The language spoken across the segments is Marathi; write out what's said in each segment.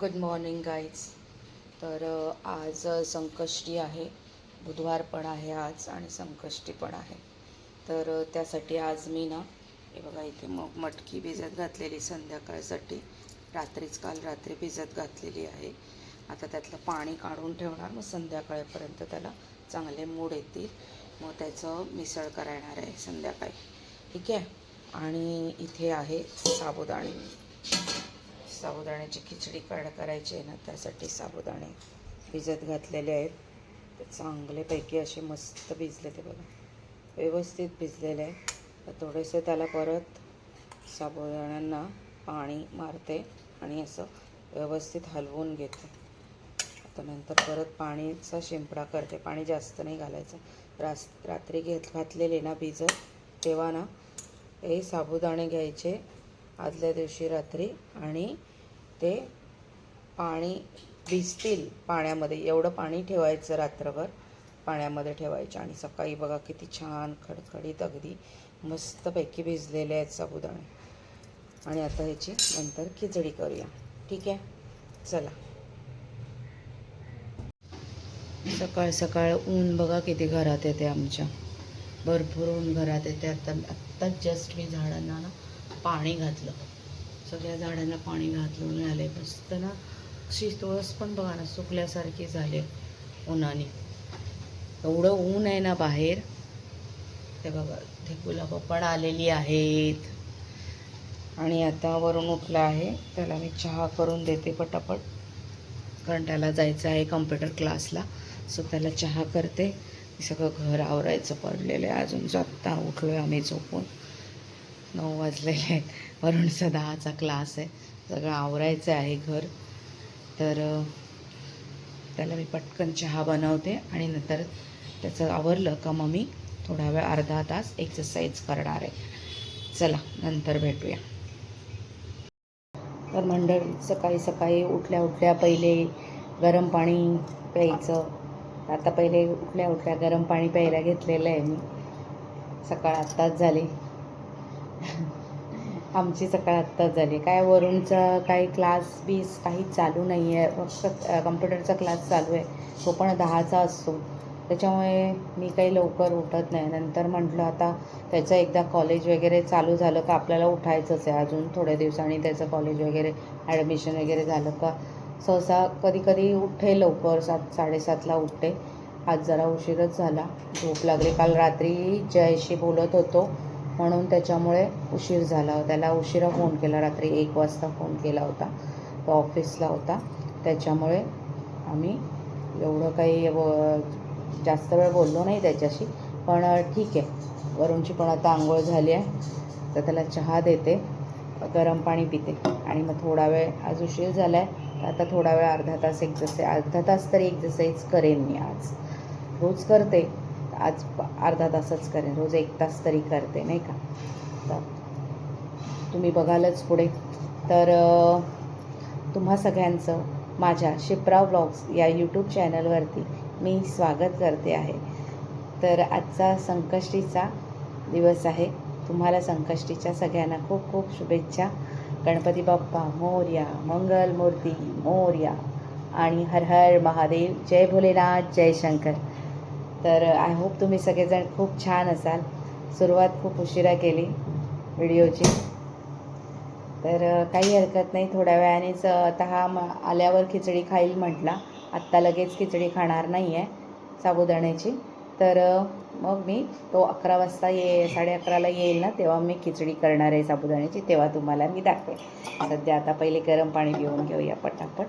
Good morning guys. तर आज संकष्टी आहे, बुधवार पण आहे आज आणि संकष्टी पण आहे. तर त्यासाठी आज मी ना हे बघा इथे मटकी भिजत घातलेली संध्याकाळसाठी, काल रात्री भिजत घातलेली आहे. आता त्यातलं पाणी काढून ठेवणार, मग संध्याकाळपर्यंत त्याला चांगले मूड येतील, मग त्याचं मिसळ करणार आहे संध्याकाळी. ठीक आहे. आणि इथे आहे साबुदाण्याची खिचडी करायची आहे ना, त्यासाठी साबुदाणे भिजत घातलेले आहेत. ते चांगलेपैकी असे मस्त भिजले, ते बघा व्यवस्थित भिजलेले आहे. तर थोडेसे त्याला परत साबुदाण्यांना पाणी मारते आणि असं व्यवस्थित हलवून घेते. आता नंतर परत पाणीचा शिंपडा करते. पाणी जास्त नाही घालायचं. रात्री घातलेले ना भिजत, तेव्हा ना हे साबुदाणे घ्यायचे आदल्या दिवशी रात्री आणि ते पाणी भिजतील पाण्यामध्ये, एवढं पाणी ठेवायचं, रात्रभर पाण्यामध्ये ठेवायचं आणि सकाळी बघा किती छान खडखडीत अगदी मस्तपैकी भिजलेले आहेत साबुदाणे. आणि आता ह्याची नंतर खिचडी करूया. ठीक आहे, चला. सकाळ सकाळ ऊन बघा किती घरात येते आमच्या, भरपूर ऊन घरात येते. आत्ताच जस्ट मी झाडांना ना पाणी घातलं, सगळ्या झाडांना पाणी घातलं आले. मस्त ना अशी तुळस पण बघा ना सुकल्यासारखी झाले उन्हाने. एवढं ऊन आहे ना बाहेर. ते बघा ते गुलाबं पण आलेली आहेत. आणि आता वरून उठला आहे, त्याला मी चहा करून देते पटापट, कारण त्याला जायचं आहे कम्प्युटर क्लासला. सो त्याला चहा करते. सगळं घर आवरायचं पडलेलं आहे. अजून आत्ता उठलो आहे आम्ही झोपून, 9 वाजलेले आहेत. वरुणचा 10चा क्लास आहे, सगळं आवरायचं आहे घर. तर त्याला मी पटकन चहा बनवते आणि नंतर त्याचं आवरलं का मग मी थोडा वेळ अर्धा तास एक्सरसाइज करणार आहे. चला नंतर भेटूया. तर मंडळी, सकाळी सकाळी उठल्या पहिले गरम पाणी प्यायचं. आता पहिले उठल्या गरम पाणी प्यायला घेतलेलं आहे मी. सकाळ आत्ताच झाली आमची सकाळ आत्ताच झाली. काय वरुणचा काही क्लास काहीच चालू नाही आहे, फक्त कम्प्युटरचा क्लास चालू आहे. तो पण 10चा असतो, त्याच्यामुळे मी काही लवकर उठत नाही. नंतर म्हटलं आता त्याचं एकदा कॉलेज वगैरे चालू झालं का आपल्याला उठायचंच आहे. अजून थोड्या दिवसांनी त्याचं कॉलेज वगैरे ॲडमिशन वगैरे झालं का सहसा कधी उठे लवकर, 7-7:30ला उठते. आज जरा उशीरच झाला, झोप लागली. काल रात्री जयशी बोलत होतो म्हणून त्याच्यामुळे उशीर झाला. त्याला उशिरा फोन केला, रात्री 1 वाजता फोन केला होता. तो ऑफिसला होता, त्याच्यामुळे आम्ही एवढं काही जास्त वेळ बोललो नाही त्याच्याशी. पण ठीक आहे. वरुणची पण आता आंघोळ झाली आहे, तर त्याला चहा देते, गरम पाणी पिते आणि मग थोडा वेळ, आज उशीर झाला आहे, आता थोडा वेळ अर्धा तास तरी एक्सरसाइज करेन मी. आज रोज करते, आज अर्धा तासच करेन. रोज 1 तास तरी करते, नाही का. तर तुम्ही बघालच पुढे. तर तुम्हा सगळ्यांचं माझ्या शिप्रा ब्लॉग्स या यूट्यूब चॅनलवरती मी स्वागत करते आहे. तर आजचा संकष्टीचा दिवस आहे. तुम्हाला संकष्टीच्या सगळ्यांना खूप खूप शुभेच्छा. गणपती बाप्पा मोरया, मंगलमूर्ती मोरया आणि हर हर महादेव. जय भोलेनाथ, जय शंकर. तर आय होप तुम्ही सगळेजण खूप छान असाल. सुरुवात खूप उशिरा केली व्हिडिओची, तर काही हरकत नाही. थोड्या वेळानेच आता हा आल्यावर खिचडी खाईल म्हटला. आत्ता लगेच खिचडी खाणार नाही आहे साबुदाण्याची. तर मग मी तो 11 वाजता 11:30ला येईल ना, तेव्हा मी खिचडी करणार आहे साबुदाण्याची, तेव्हा तुम्हाला मी दाखवेन. सध्या आता पहिले गरम पाणी पिऊन घेऊया पटापट.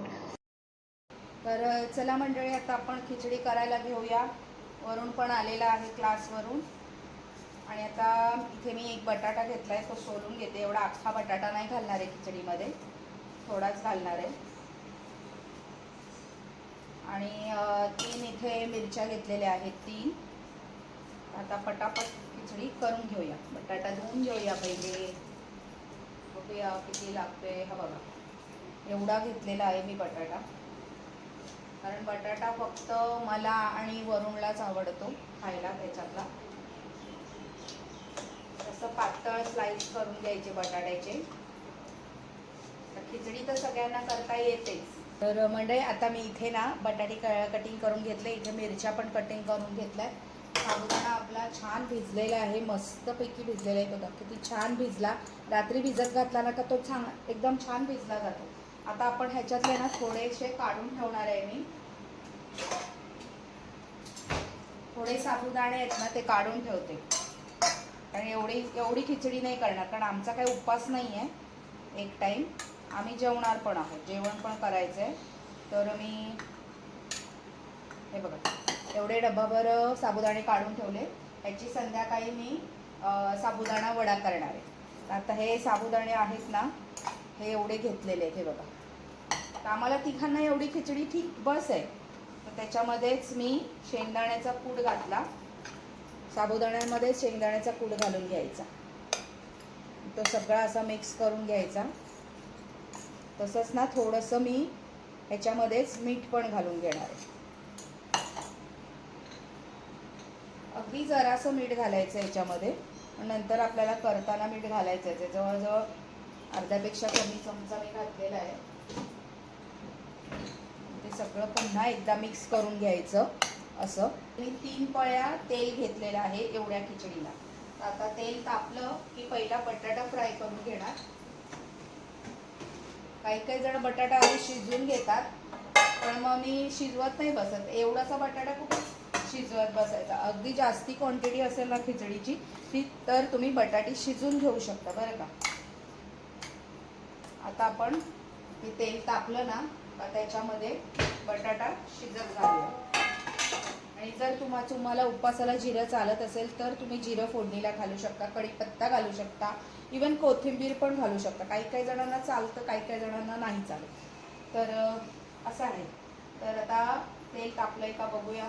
तर चला मंडळी, आता आपण खिचडी करायला घेऊया. वरून पण आलेला आहे क्लासवरून. आणि आता इथे मी एक बटाटा घेतला आहे, तो सोलून घेते. एवढा अख्खा बटाटा नाही घालणार आहे खिचडीमध्ये, थोडाच घालणार आहे. आणि 3 इथे मिरच्या घेतलेल्या आहेत, 3. आता पटापट खिचडी करून घेऊया. बटाटा धुवून घेऊया पहिले, बघूया किती लागतोय. हा बघा, एवढा घेतलेला आहे मी बटाटा, कारण बटाटा फक्त मला आणि वरुणलाच आवडतो खायला त्याच्यातला. असं पातळ स्लाइस करून घ्यायचे बटाट्याचे. तर खिचडी तर सगळ्यांना करता येतेच, तर मंडळी आता मी इथे ना बटाटे कटिंग करून घेतले, इथे मिरच्या पण कटिंग करून घेतल्या. साबुदाणा आपला छान भिजलेला आहे, मस्तपैकी भिजलेला आहे. बघा किती छान भिजला. रात्री भिजत घातला ना का तो छान एकदम छान भिजला जातो. आता आपण ह्याच्यातले ना थोडेसे काढून ठेवणार आहे मी. थोडे साबुदाणे आहेत ना ते काढून ठेवते, कारण एवढी खिचडी नाही करणार, कारण आमचा काही उपवास नाही आहे. एक टाईम आम्ही जेवणार पण आहोत, जेवण पण करायचं आहे. तर मी हे बघा एवढे डब्बाभर साबुदाणे काढून ठेवले. ह्याची संध्याकाळी मी साबुदाणा वडा करणार आहे. आता हे साबुदाणे आहेत ना हे एवढे घेतलेले आहेत. हे बघा, तर आम्हाला तिघांना एवढी खिचडी ठीक बस आहे. तर त्याच्यामध्येच मी शेंगदाण्याचा कूट घातला. साबुदाण्यामध्ये शेंगदाण्याचा कूट घालून घ्यायचा, तो सगळा असा मिक्स करून घ्यायचा. तसंच ना थोडंसं मी ह्याच्यामध्येच मीठ पण घालून घेणार आहे. अगदी जरासं मीठ घालायचं ह्याच्यामध्ये. नंतर आपल्याला करताना मीठ घालायचं आहे. जवळजवळ अर्ध्यापेक्षा कमी चमचा मी घातलेला आहे. ते सगळं पुन्हा एकदा मिक्स करून घ्यायचं. असं मी 3 पळ्या तेल घेतलेलं आहे एवढ्या खिचडीला. आता तेल तापलं की पहिला बटाटा फ्राय करून घेणार. काही जण बटाटा आधी शिजवून घेतात, पण मग मी शिजवत नाही बसत. एवढासा बटाटा कुठे शिजवत बसायचा. अगदी जास्ती क्वांटिटी असेल ना खिचडीची ती तर तुम्ही बटाटे शिजवून घेऊ शकता बरं का. आता आपण हे तेल तापलं ना का त्याच्यामध्ये बटाटा शिजत घालूया. आणि जर तुम्हाला उपवासाला जिरं चालत असेल तर तुम्ही जिरं फोडणीला घालू शकता, कढीपत्ता घालू शकता, इवन कोथिंबीर पण घालू शकता. काही जणांना चालतं, काही जणांना नाही चालत. तर असं आहे. तर आता तेल तापलंय का बघूया.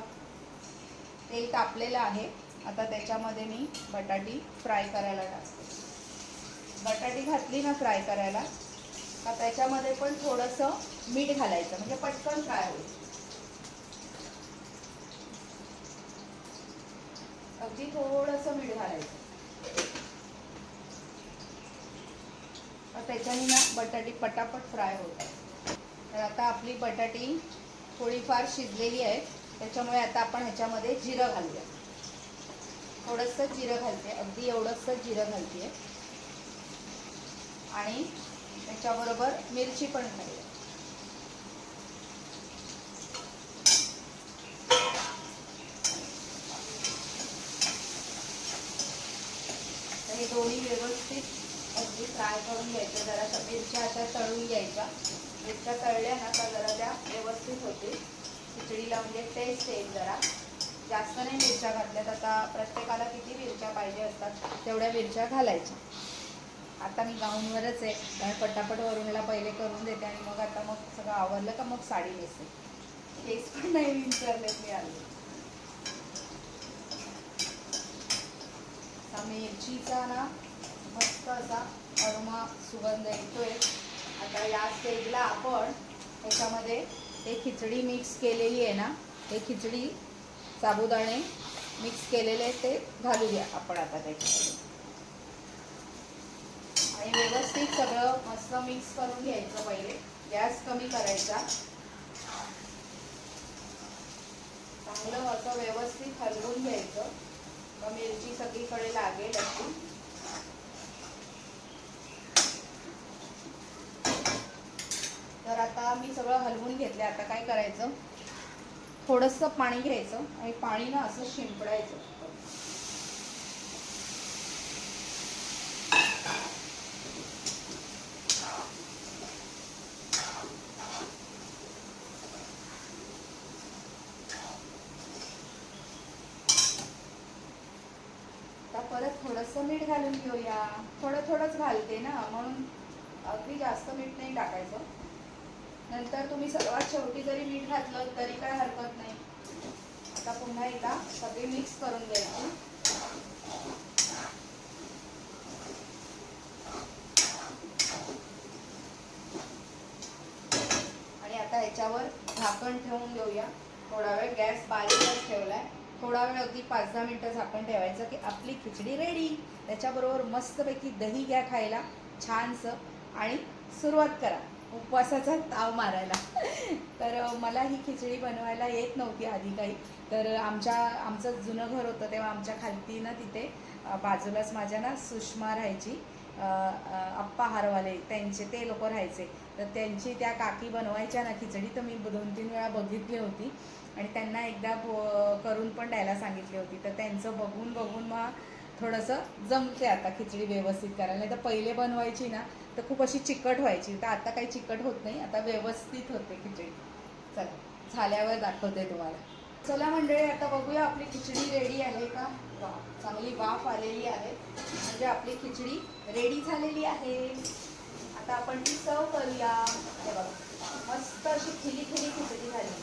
तेल तापलेलं आहे. आता त्याच्यामध्ये मी बटाटी फ्राय करायला टाकते. बटाटी घातली ना फ्राय करायला का त्याच्यामध्ये पण थोडंसं मीठ घालायचं, म्हणजे पटकन फ्राय होईल. अगदी थोडंसं मीठ घालायचं. त्याच्याने ना बटाटी पटापट फ्राय होतात. तर आता आपली बटाटी थोडीफार शिजलेली आहे. त्याच्यामुळे आता आपण ह्याच्यामध्ये जिरं घालूया. थोडंसं जिरं घालते, अगदी एवढंसं जिरं घालते. आणि त्याच्याबरोबर मिरची पण घालूया. हे दोन्ही व्यवस्थित अगदी फ्राय करून घ्यायचं. जरा मिरच्या अशा तळून घ्यायच्या. मिरच्या तळल्या ना का जरा त्या व्यवस्थित होतील खिचडीला, म्हणजे टेस्ट येईल. जरा जास्त नाही मिरच्या घातल्यात. आता प्रत्येकाला किती मिरच्या पाहिजे असतात तेवढ्या मिरच्या घालायच्या. आता मी गाऊनवरच आहे, कारण पटापट वरूनला पहिले करून देते आणि मग आता मग सगळं आवरलं का मग साडी नेसते. केस पण नाही विचारलेत मी आले. मिरचीचा ना मस्त असा अरोमा सुगंध येतोय. आता या स्टेजला आपण त्याच्यामध्ये हे खिचडी मिक्स केलेली आहे ना, हे खिचडी साबुदाणे मिक्स केलेले ते घालूया आपण आता त्याच्यामध्ये. आणि व्यवस्थित सगळं मस्त मिक्स करून घ्यायचं. पहिले गॅस कमी करायचा. चांगलं असं व्यवस्थित हलवून घ्यायचं, मिरची सगळीकडे लागेल अशी. तर आता मी सगळं हलवून घेतलं. आता काय करायचं, थोडंसं पाणी घ्यायचं आणि पाणी ना असं शिंपडायचं. परत थोडंसं मीठ घालून घेऊया. थोडंच घालते ना, म्हणून अगदी जास्त मीठ नाही टाकायचं. नंतर तुम्ही सर्वात शेवटी जरी मीठ घातलं तरी काय हरकत नाही. आता पुन्हा एकदा सगळी मिक्स करून घ्यायची. आणि आता ह्याच्यावर झाकण ठेवून देऊया. थोडा वेळ गॅस बारीकच ठेवलाय. थोडा वेळ अगदी 5-10 मिनटं झाकण ठेवायचं की आपली खिचडी रेडी. त्याच्याबरोबर मस्तपैकी दही घ्या खायला छानसं आणि सुरुवात करा. उपवासाचा ताव मारायला. तर मला ही खिचडी बनवायला येत नव्हती आधी काही. तर आमचं जुनं घर होतं तेव्हा आमच्या खालती ना तिथे बाजूलाच माझ्या ना सुषमा राहायची, आप्पा हारवाले त्यांचे ते लोक राहायचे. तर त्यांची त्या काकी बनवायच्या ना खिचडी, तर मी 2-3 वेळा बघितली होती आणि त्यांना एकदा करून पण द्यायला सांगितली होती. तर त्यांचं बघून बघून मग थोडंसं जमते आता खिचडी व्यवस्थित करायला. नाही तर पहिले बनवायची ना तर खूप अशी चिकट व्हायची, तर आता काही चिकट होत नाही, आता व्यवस्थित होते खिचडी. चला झाल्यावर दाखवते तुम्हाला. चला मंडळी, आता बघूया आपली खिचडी रेडी आहे का. चांगली वाफ आलेली आहे म्हणजे आपली खिचडी रेडी झालेली आहे. आता आपण ती सर्व करूया. हे बघा मस्त अशी खिली खिचडी झाली.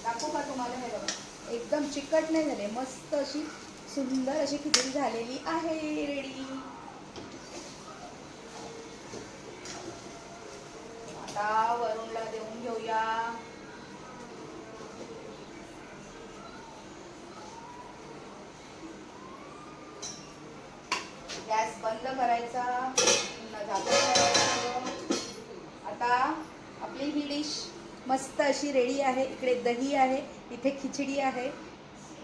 दाखवू का तुम्हाला. हे बघा एकदम चिकट नाही झाले, मस्त अशी सुंदर अशी खिचडी झालेली आहे रेडी. आता वरूणला देऊन घेऊया. गॅस बंद करायचा, आता आपली ही डिश मस्त अशी रेडी आहे. इकडे दही आहे, इथे खिचडी आहे.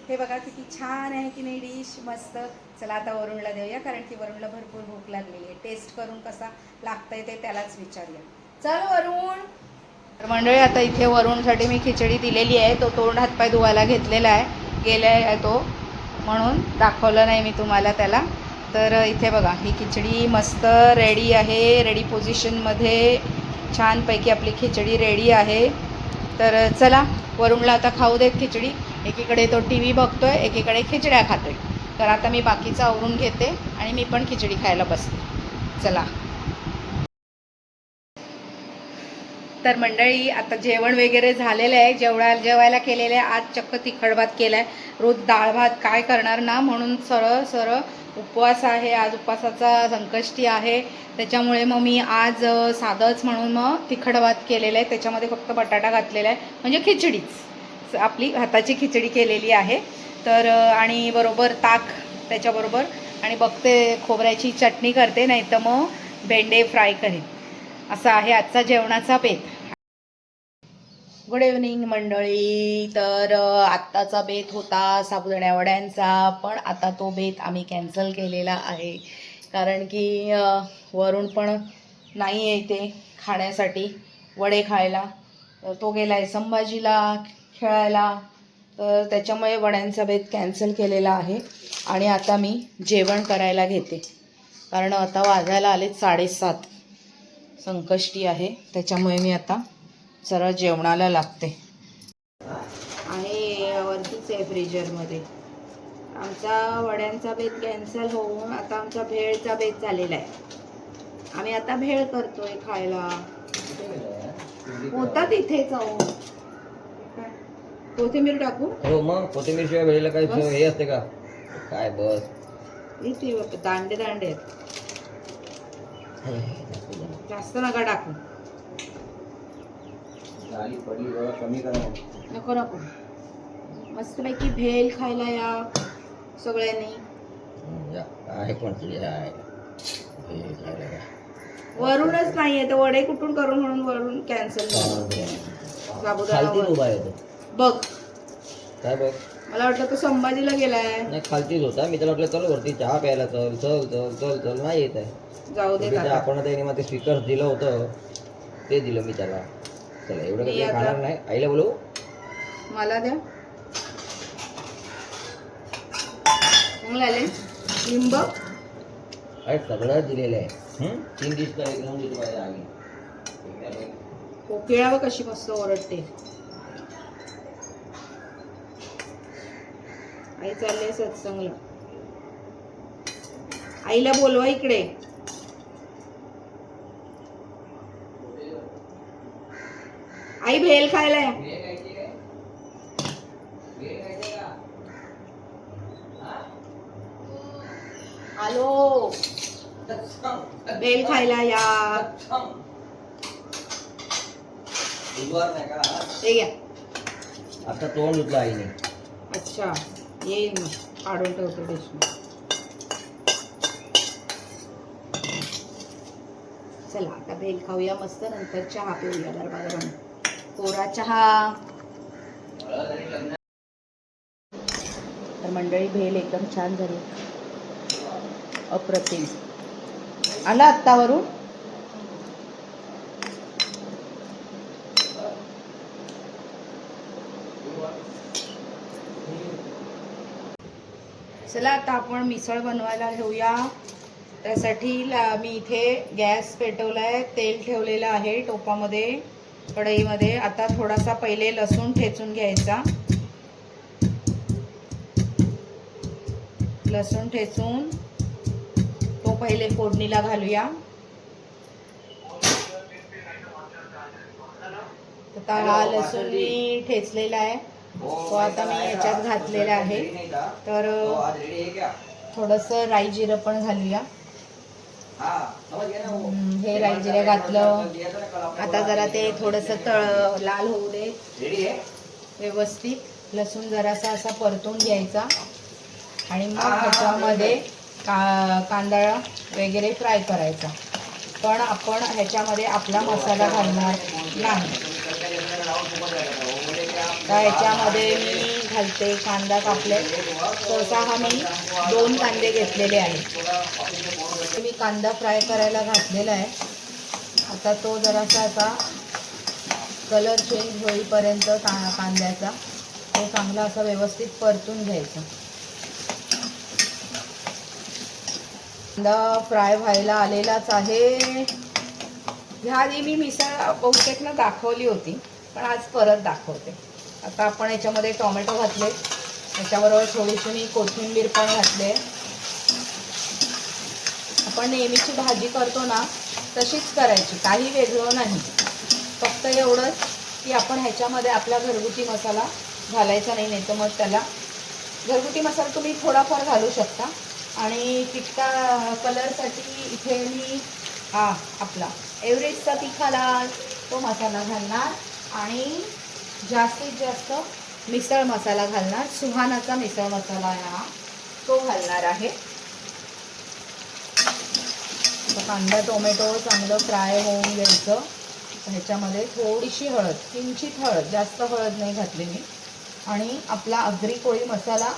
हे बघा किती छान आहे की नाही डिश, मस्त. चला आता वरूणला देऊया, कारण की वरूणला भरपूर भूक लागलेली आहे. टेस्ट करून कसा लागतंय ते त्यालाच विचारूया. चल वरूण. तर मंडळी आता इथे वरूणसाठी मी खिचडी दिलेली आहे. तो तोंड हातपाय धुवायला घेतलेला आहे, गेला आहे तो, म्हणून दाखवलं नाही मी तुम्हाला त्याला. तर इथे बघा ही खिचडी मस्त रेडी आहे, रेडी पोझिशनमध्ये छानपैकी आपली खिचडी रेडी आहे. तर चला वरूणला आता खाऊ देत खिचडी. एकीकडे तो टी व्ही बघतोय, एकीकडे खिचड्या खातोय. तर आता मी बाकीचं आवरून घेते आणि मी पण खिचडी खायला बसते. चला. तर मंडळी आता जेवण वगैरे झालेलं आहे, जेवायला केलेलं आहे. आज चक्क तिखट भात केला आहे. रोज डाळ भात काय करणार ना, म्हणून सरळ उपवास आहे आज, उपवासाचा संकष्टी आहे. त्याच्यामुळे मग मी आज साधंच म्हणून मग तिखट भात केलेलं आहे. त्याच्यामध्ये फक्त बटाटा घातलेला आहे, म्हणजे खिचडीच आपली हाताची खिचडी केलेली आहे. तर आणि बरोबर ताक त्याच्याबरोबर, आणि बघते खोबऱ्याची चटणी करते, नाही तर मग भेंडे फ्राय करेन. असा आहे आजचा जेवणाचा बेत. गुड इव्हनिंग मंडळी. तर आत्ताचा बेत होता साबुदाण्या वड्यांचा, पण आता तो बेत आम्ही कॅन्सल केलेला आहे, कारण की वरून पण नाही आहे इथे खाण्यासाठी वडे खायला. तर तो गेला आहे संभाजीला खेळायला, तर त्याच्यामुळे वड्यांचा बेत कॅन्सल केलेला आहे. आणि आता मी जेवण करायला घेते, कारण आता वाजायला आले 7:30. संकष्टी आहे, त्याच्यामुळे मी आता जरा जेवणाला लागते. आहे वरतीच आहे फ्रीजरमध्ये. आमचा वड्यांचा बेत कॅन्सल होऊन आता आमचा भेळचा बेत झालेला आहे. आम्ही आता भेळ करतोय खायला. होता तिथे जाऊ. कोथिंबीर टाकू? हो मग कोथिंबीर शिवाय भेळीला काही हे असते का काय? बस इथे दांडे दांडे आहेत, जास्त नका टाकू. कमी करा. नको नको, मस्तपैकी भेळ खायला या सगळ्यांनी. आहे कोणतरी आहे वरूनच नाहीये तर वडे कुठून करून, म्हणून वरून कॅन्सल उभा आहे बघ. काय बघ, मला वाटलं तो संभाजीला गेलाय. नाही खालतीच होता. मी त्याला वाटलं चल वरती चहा प्यायला, चल चल चल चल चल नाही येत आहे. जाऊ दे. आपण त्याने मग ते स्पीकर दिलं होतं ते दिलं मी त्याला. चला एवढं काही खाणार नाही. आईला बोलू, मला द्या. चांगलं आले लिंब अरे सगळं दिलेलं आहे. 3 डिश घेऊन देतो पाहिजे आम्ही. कोकिळा बघ कशी मस्त ओरडते. आई चालले सत्संगला. आईला बोलवा इकडे. आई भेल खायला या. हॅलो, भेल खायला या. ते घ्या. आता तोंड धुतलं आईने. अच्छा, येईल मग काढून ठेवतो डिश. चला आता भेल खाऊया मस्त, नंतर चहा पिऊया गरम कोरा चहा. तर मंडळी भेल एकदम छान झाली, अप्रतिम. आला आत्तावरून. चला आता आपण मिसळ बनवायला घेऊया. त्यासाठी मी इथे गॅस पेटवलाय, तेल ठेवलेलं आहे टोपामध्ये, कढईमध्ये. आता थोडासा पहिले लसूण ठेचून घ्यायचा. लसूण ठेचून तो पहिले फोडणीला घालूया. आता हा लसूण मी ठेचलेला आहे, तो आता मी याच्यात घातलेला आहे. तर थोडंसं राई जिरं पण घालूया. हे राई जिरे घातलं. आता जरा ते थोडंसं लाल होऊ दे व्यवस्थित. लसूण जरासा असा परतून घ्यायचा आणि मग ह्याच्यामध्ये कांदा वगैरे फ्राय करायचा. पण आपण ह्याच्यामध्ये आपला मसाला घालणार नाही. तर ह्याच्यामध्ये मी घालते कांदा कापले. सहसा हा मी 2 कांदे घेतलेले आहेत. मी कांदा फ्राय करायला घातलेला आहे. आता तो जरासा असा कलर चेंज होईपर्यंत कांद्याचा तो चांगला असा व्यवस्थित परतून घ्यायचा. कांदा फ्राय व्हायला आलेलाच आहे. ह्याआधी मी मिसळ बहुतेक ना दाखवली होती, पण आज परत दाखवते. आता आपण याच्यामध्ये टोमॅटो घातले, त्याच्याबरोबर थोडीशी मी कोथिंबीर पण घातले. आपण नेहमीची भाजी करतो ना तशीच करायची, काही वेगळं नाही. फक्त एवढंच की आपण ह्याच्यामध्ये आपला घरगुती मसाला घालायचा नाही, नाही तर मग त्याला घरगुती मसाला तुम्ही थोडाफार घालू शकता. आणि तिखटा कलरसाठी इथे मी आपला एव्हरेस्टचा तिखा लाल तो मसाला घालणार आणि जास्तीत जास्त मिसळ मसाला घालणार. सुहानाचा मिसळ मसाला आहे तो घालणार आहे. कांदा टोमॅटो चांगलं फ्राय होऊन घ्यायचं. ह्याच्यामध्ये थोडीशी हळद, किंचित हळद, जास्त हळद नाही घातली मी. आणि आपला आगरी कोळी मसाला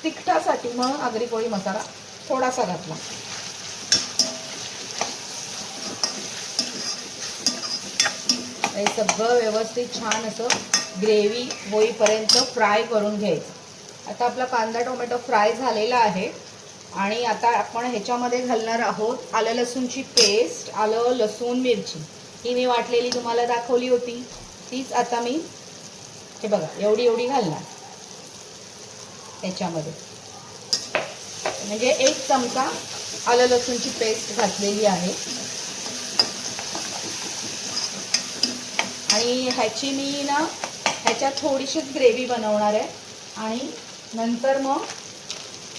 तिखटासाठी म्हणून आगरी कोळी मसाला थोडासा घातला. हे सगळं व्यवस्थित छान असं ग्रेव्ही होईपर्यंत फ्राय करून घ्यायचं. आता आपला कांदा टोमॅटो फ्राय झालेला आहे आणि आता आपण ह्याच्यामध्ये घालणार आहोत आलं लसूणची पेस्ट. आलं लसूण मिरची ही मी वाटलेली तुम्हाला दाखवली होती, तीच आता मी हे बघा एवढी एवढी घालणार याच्यामध्ये. म्हणजे 1 चमचा आलं लसूणची पेस्ट घातलेली आहे. आणि ह्याची मी ना ह्याच्यात थोडीशीच ग्रेव्ही बनवणार आहे आणि नंतर मग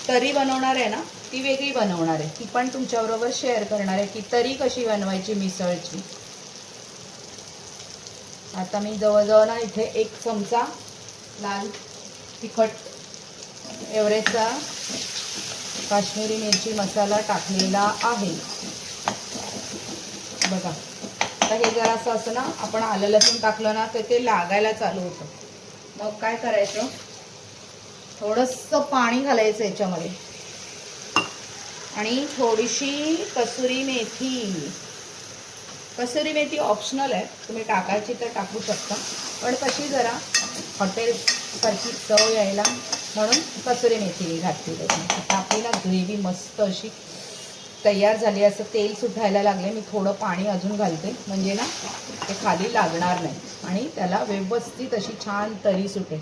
तरी बनवणार आहे ना ती वेगळी बनवणार आहे. ती पण तुमच्याबरोबर शेअर करणार आहे की तरी कशी बनवायची मिसळची. आता मी जवळजवळ ना इथे 1 चमचा लाल तिखट एव्हरेस्टचा काश्मीरी मिरची मसाला टाकलेला आहे बघा. आता हे जरासं असं ना आपण आलं लसूण टाकलं ना तर ते लागायला चालू होतं. मग काय करायचं, थोडंसं पाणी घालायचं याच्यामध्ये आणि थोडीशी कसुरी मेथी. कसुरी मेथी ऑप्शनल आहे, तुम्ही टाकायची तर टाकू शकता, पण कशी जरा हॉटेलसारखी चव यायला म्हणून कसुरी मेथी घातली त्याची. आता आपली ना ग्रेव्ही मस्त अशी तयार झाली. असं तेल सुटायला लागले. मी थोडं पाणी अजून घालते म्हणजे ना ते खाली लागणार नाही आणि त्याला व्यवस्थित अशी छान तरी सुटेल.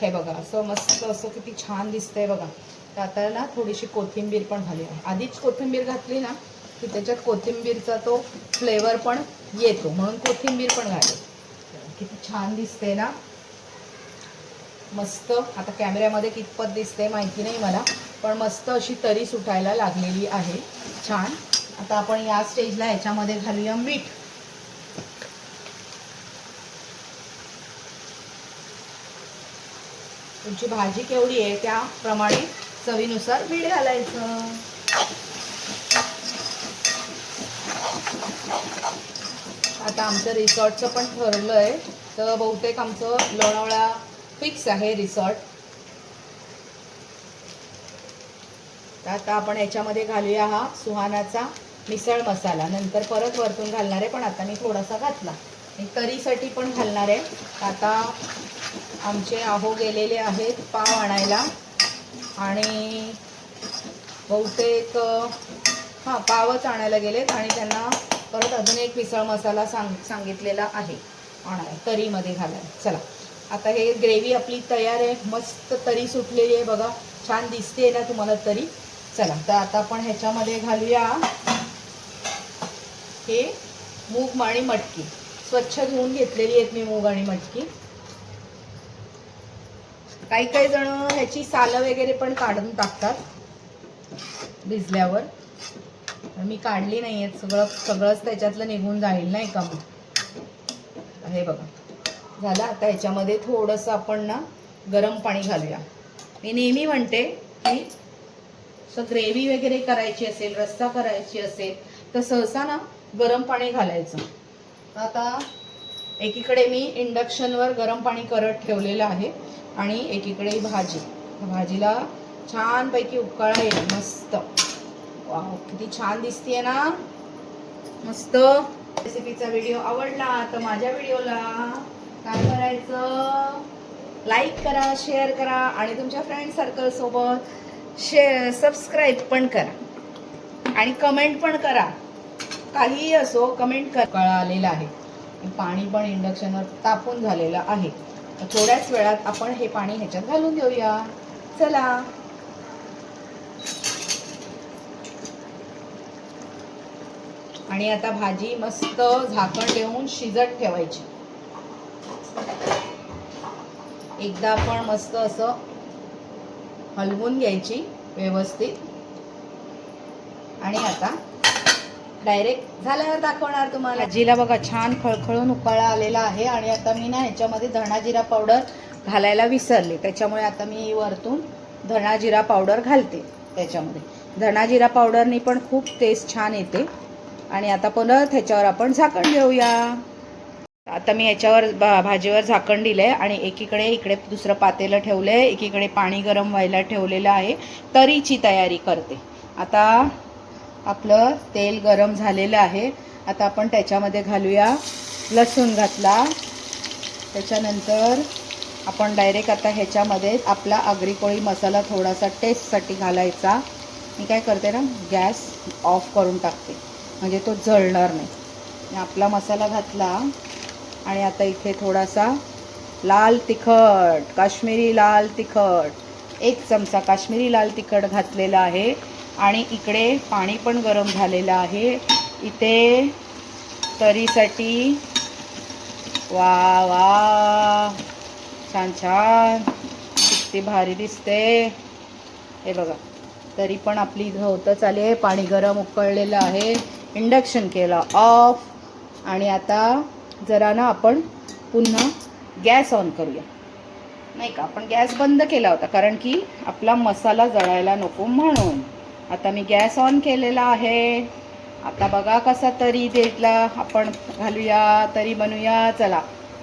हे बघा असं मस्त असं किती छान दिसतंय बघा. तर आता ना थोडीशी कोथिंबीर पण घालूया. आधीच कोथिंबीर घातली ना की त्याच्यात कोथिंबीरचा तो फ्लेवर पण येतो, म्हणून कोथिंबीर पण घालते. किती छान दिसते ना मस्त. आता कॅमेऱ्यामध्ये कितपत दिसते माहिती नाही मला, पण मस्त अशी तरी सुटायला लागलेली आहे छान. आता आपण या स्टेजला ह्याच्यामध्ये घालूया मीठ. तुमची भाजी केवढी आहे त्याप्रमाणे चवीनुसार मीठ घालायचं. आता आमचं रिसॉर्टचं पण ठरलं आहे, तर बहुतेक आमचं लोणावळा फिक्स आहे रिसॉर्ट. तर आता आपण याच्यामध्ये घालूया हा सुहानाचा मिसळ मसाला. नंतर परत वरतून घालणार आहे, पण आता मी थोडासा घातला. तरीसाठी पण घालणार आहे. आता आमचे आहो गेलेले आहेत पाव आणायला आणि बहुतेक हां पावच आणायला गेलेत आणि त्यांना परत अजून एक मिसळ मसाला सांगितलेला आहे आणायला तरीमध्ये घालायला. चला आता हे ग्रेव्ही आपली तयार आहे. मस्त तरी सुटलेली आहे बघा, छान दिसते ना तुम्हाला तरी. चला तर आता आपण ह्याच्यामध्ये घालूया हे मूग आणि मटकी. स्वच्छ धुवून घेतलेली आहेत मी मूग आणि मटकी. काही काही जण ह्याची सालं वगैरे पण काढून टाकतात भिजल्यावर, मी काढली नाही आहेत. सगळंच त्याच्यातलं निघून जाईल नाही का. हे बघा झालं. आता ह्याच्यामध्ये थोडंसं आपण ना गरम पाणी घालूया. मी नेहमी म्हणते की ग्रेव्ही वगैरे करायची असेल, रस्सा करायची असेल तर सहसा ना गरम पाणी घालायचं. आता एकीकडे मी इंडक्शनवर गरम पाणी करत ठेवलेलं आहे आणि एकीकडे भाजीला छानपैकी उकळा येईल. मस्त वाव किती छान दिसतीये ना, मस्त. रेसिपीचा व्हिडिओ आवडला तर माझ्या व्हिडिओला काय करायचं, लाईक करा, शेअर करा आणि तुमच्या फ्रेंड सर्कल सोबत सबस्क्राईब पण करा आणि कमेंट पण करा. काहीही असो कमेंट करा. उकळा आलेला आहे, पाणी पण इंडक्शनवर तापून झालेलं आहे. तर थोड्याच वेळात आपण हे पाणी ह्याच्यात घालून देऊया. चला आणि आता भाजी मस्त झाकण देऊन शिजत ठेवायची. एकदा आपण मस्त असं हलवून घ्यायची व्यवस्थित आणि आता डायरेक्ट झाल्यावर दाखवणार तुम्हाला. भाजीला बघा छान खळखळून उकळा आलेला आहे आणि आता मी ना ह्याच्यामध्ये धणा जिरा पावडर घालायला विसरले, त्याच्यामुळे आता मी वरतून धणा जिरा पावडर घालते त्याच्यामध्ये. धणा जिरा पावडरनी पण खूप टेस्ट छान येते. आणि आता परत ह्याच्यावर आपण झाकण देऊया. आता मी याच्यावर भाजीवर झाकण दिलंय आणि इकडे दुसरं पातेलं ठेवलंय, एकीकडे पाणी गरम व्हायला ठेवलेलं आहे. तरीची तयारी करते. आता आपलं तेल गरम झालेलं आहे. आता आपण त्याच्यामध्ये घालूया लसूण घातला. त्याच्यानंतर आपण डायरेक्ट आता ह्याच्यामध्ये आपला आगरी कोळी मसाला थोडासा टेस्टसाठी घालायचा. मी काय करते ना गॅस ऑफ करून टाकते म्हणजे तो जळणार नाही. आपला मसाला घातला आणि आता इथे थोडासा लाल तिखट, काश्मीरी लाल तिखट, 1 चमचा काश्मीरी लाल तिखट घातलेला आहे. आणि इकडे पाणी पण गरम झालेलं आहे. इथे तरीसाठी वा वा छान छान किती भारी दिसते. हे बघा तरी पण आपली होतच आली आहे. पाणी गरम उकळलेलं आहे. इंडक्शन केलं ऑफ आणि आता जरा ना आपण पुन्हा गॅस ऑन करूया. नाही का आपण गॅस बंद केला होता कारण की आपला मसाला जळायला नको म्हणून. आता मी गॅस ऑन केलेला आहे. आता बघा कसा तरी देतला आपण घालूया, तरी बनवूया. चला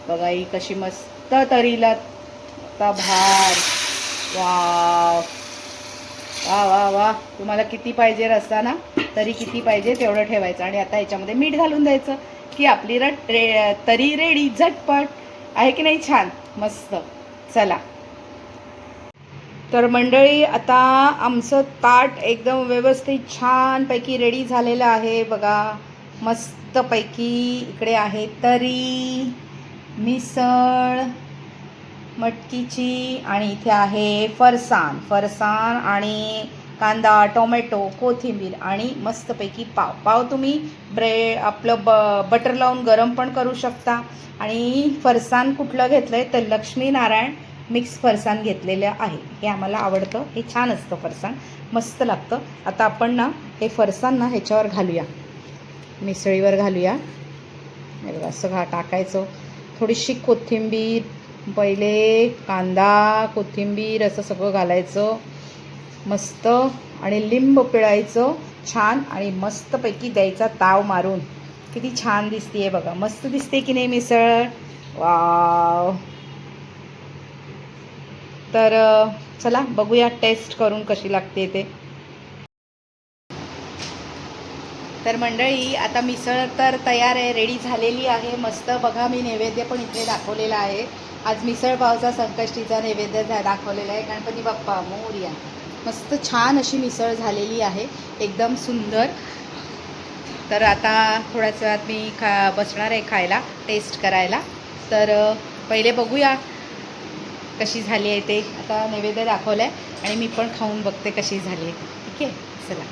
बघा ही कशी मस्त तरीला आता भार. वा वा वा वा. तुम्हाला किती पाहिजे रस्सा ना, तरी किती पाहिजे तेवढं ठेवायचं आणि आता ह्याच्यामध्ये मीठ घालून द्यायचं की आपली तरी रेडी. झटपट आहे की नाही, छान मस्त. चला तर मंडळी आता आमचं ताट एकदम व्यवस्थित छानपैकी रेडी झालेलं आहे बघा. मस्तपैकी इकडे आहे तरी, मिसळ मटकीची आणि इथे आहे फरसाण आणि कांदा, टोमॅटो, कोथिंबीर आणि मस्तपैकी पाव तुम्ही आपलं बटर लावून गरम पण करू शकता. आणि फरसाण कुठलं घेतलं आहे तर लक्ष्मीनारायण मिक्स फरसाण घेतलेलं आहे. हे आम्हाला आवडतं, हे छान असतं फरसाण, मस्त लागतं. आता आपण ना हे फरसाण ना ह्याच्यावर घालूया, मिसळीवर घालूया. हे बघा असं टाकायचं. थोडीशी कोथिंबीर, पहिले कांदा, कोथिंबीर असं सगळं घालायचं मस्त आणि लिंब पिळायचं छान आणि मस्तपैकी द्यायचा ताव मारून. किती छान दिसतीये बघा, मस्त दिसते की नाही मिसळ. वाव. तर चला बघूया टेस्ट करून कशी लागते ते. तर मंडळी आता मिसळ तर तयार आहे, रेडी झालेली आहे. मस्त बघा, मी नैवेद्य पण इथे दाखवलेला आहे. आज मिसळ पावचा संकष्टीचा नैवेद्य दाखवलेला आहे. गणपती बाप्पा मोरया. मस्त छान अशी मिसळ झालेली आहे, एकदम सुंदर. तर आता थोड्याच वेळात मी बसणार आहे खायला, टेस्ट करायला. तर पहिले बघूया कशी झाली आहे ते. आता नैवेद्य दाखवलं आहे आणि मी पण खाऊन बघते कशी झाली आहे. ठीक आहे, चला.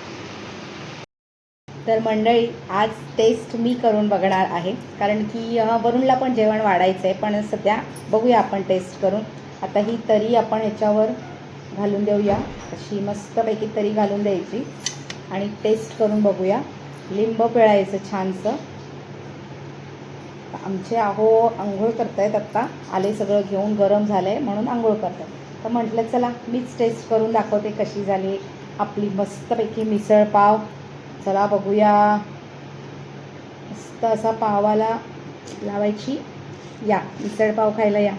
तर मंडळी आज टेस्ट मी करून बघणार आहे, कारण की वरुणला पण जेवण वाढायचं आहे. पण सध्या बघूया आपण टेस्ट करून. आता ही तरी आपण ह्याच्यावर घालून देऊया, अशी मस्तपैकी तरी घालून द्यायची आणि टेस्ट करून बघूया. लिंब पिळायचं छानसं. आमचे आंघोळ करतायत, आत्ता आले सगळं घेऊन, गरम झालं आहे म्हणून आंघोळ करतात. तर म्हटलं चला मीच टेस्ट करून दाखवते कशी झाली आपली मस्तपैकी मिसळ पाव. चला बघूया. मस्त असा पावाला लावायची. या मिसळ पाव खायला या.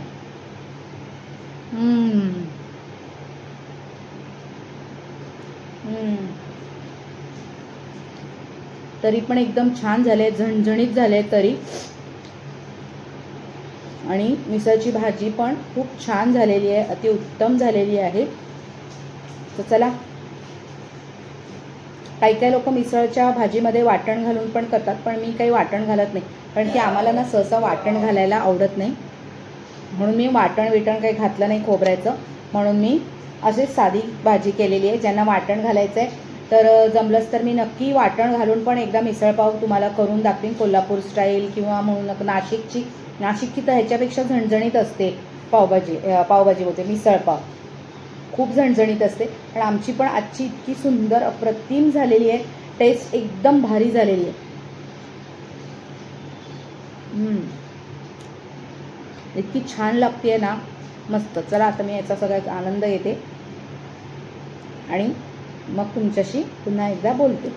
तरी पण एकदम छान झाले, झणझणीत झाले तरी. आणि मिसळची भाजी पण खूप छान झालेली आहे, अतिउत्तम झालेली आहे. तर चला, काही काही लोक मिसळच्या भाजीमध्ये वाटण घालून पण करतात, पण मी काही वाटण घालत नाही, कारण की आम्हाला ना सहसा वाटण घालायला आवडत नाही. म्हणून मी वाटण काही घातलं नाही खोबऱ्याचं. म्हणून मी अशीच साधी भाजी केलेली आहे. ज्यांना वाटण घालायचं आहे तर जमलंच तर मी नक्की वाटण घालून पण एकदा मिसळपाव तुम्हाला करून दाखवीन, कोल्हापूर स्टाईल किंवा म्हणून नाशिकची तर ह्याच्यापेक्षा झणझणीत असते पावभाजी होते. मिसळपाव खूप झणझणीत असते, पण आमची पण आजची इतकी सुंदर अप्रतिम झालेली आहे. टेस्ट एकदम भारी झालेली आहे. इतकी छान लागते ना, मस्त. चला आता मी याचा सगळ्यात आनंद घेते आणि मग तुमच्याशी पुन्हा एकदा बोलते.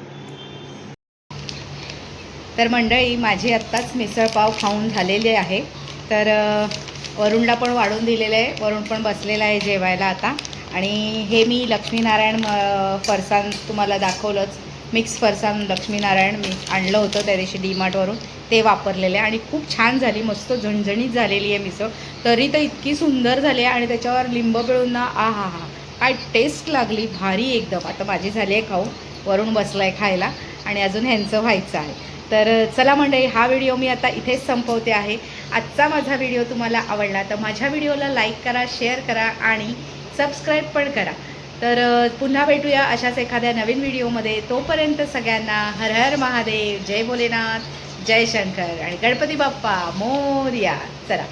तर मंडळी माझी आत्ताच मिसळपाव खाऊन झालेले आहे. तर वरुणला पण वाढून दिलेलं आहे. वरुण पण बसलेला आहे जेवायला आता. आणि हे मी लक्ष्मीनारायण फरसाण तुम्हाला दाखवलंच, मिक्स फरसाण लक्ष्मीनारायण मी आणलं होतं त्या दिवशी डीमार्टवरून, ते वापरलेलं आहे. आणि खूप छान झाली, मस्त झणझणीत झालेली आहे मिसळ. तरी तर इतकी सुंदर झाली आहे आणि त्याच्यावर लिंब पिळून ना, हा काय टेस्ट लागली, भारी एकदम. आता माझी झाली आहे खाऊ, वरुण बसला आहे खायला आणि अजून ह्यांचं व्हायचं आहे. तर चला मंडळी, हा व्हिडिओ मी आता इथेच संपवते आहे. आजचा माझा व्हिडिओ तुम्हाला आवडला तर माझ्या व्हिडिओला लाईक करा, शेअर करा आणि सबस्क्राईब पण करा. तर पुन्हा भेटूया अशाच एखाद्या नवीन व्हिडिओमध्ये. तोपर्यंत सगळ्यांना हर हर महादेव, जय भोलेनाथ, जय शंकर आणि गणपती बाप्पा मोरया. चला,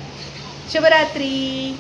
शुभरात्री.